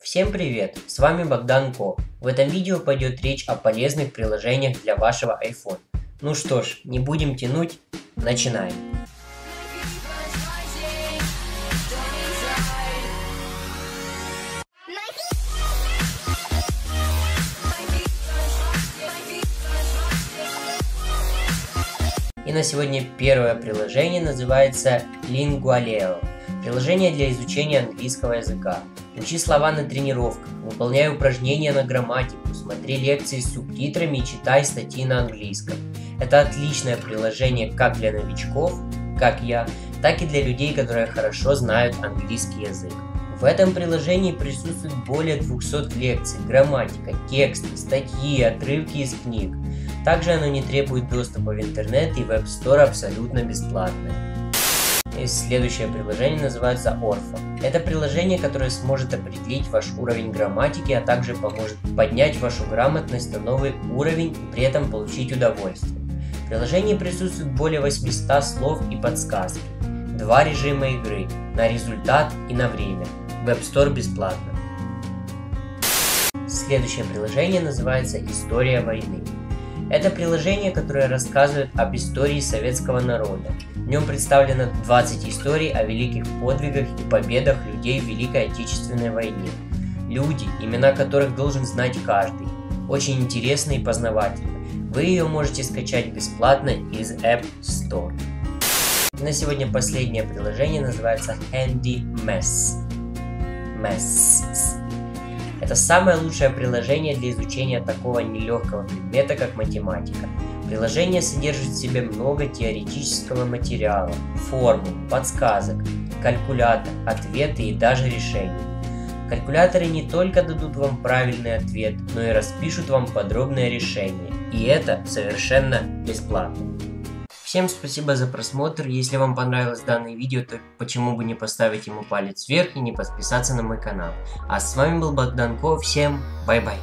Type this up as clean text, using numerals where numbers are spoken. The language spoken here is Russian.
Всем привет, с вами Богдан Ко. В этом видео пойдет речь о полезных приложениях для вашего iPhone. Ну что ж, не будем тянуть, начинаем. И на сегодня первое приложение называется Lingualeo. Приложение для изучения английского языка. Учи слова на тренировках, выполняй упражнения на грамматику, смотри лекции с субтитрами и читай статьи на английском. Это отличное приложение как для новичков, как я, так и для людей, которые хорошо знают английский язык. В этом приложении присутствует более 200 лекций, грамматика, тексты, статьи, отрывки из книг. Также оно не требует доступа в интернет и в App Store абсолютно бесплатное. И следующее приложение называется Orpho. Это приложение, которое сможет определить ваш уровень грамматики, а также поможет поднять вашу грамотность на новый уровень и при этом получить удовольствие. В приложении присутствует более 800 слов и подсказки. Два режима игры – на результат и на время. В App Store бесплатно. Следующее приложение называется История войны. Это приложение, которое рассказывает об истории советского народа. В нем представлено 20 историй о великих подвигах и победах людей в Великой Отечественной войне. Люди, имена которых должен знать каждый. Очень интересно и познавательно. Вы ее можете скачать бесплатно из App Store. На сегодня последнее приложение называется Handy Mess. Это самое лучшее приложение для изучения такого нелегкого предмета, как математика. Приложение содержит в себе много теоретического материала, формул, подсказок, калькулятор, ответы и даже решения. Калькуляторы не только дадут вам правильный ответ, но и распишут вам подробное решение. И это совершенно бесплатно. Всем спасибо за просмотр. Если вам понравилось данное видео, то почему бы не поставить ему палец вверх и не подписаться на мой канал. А с вами был Богдан Ко. Всем бай-бай.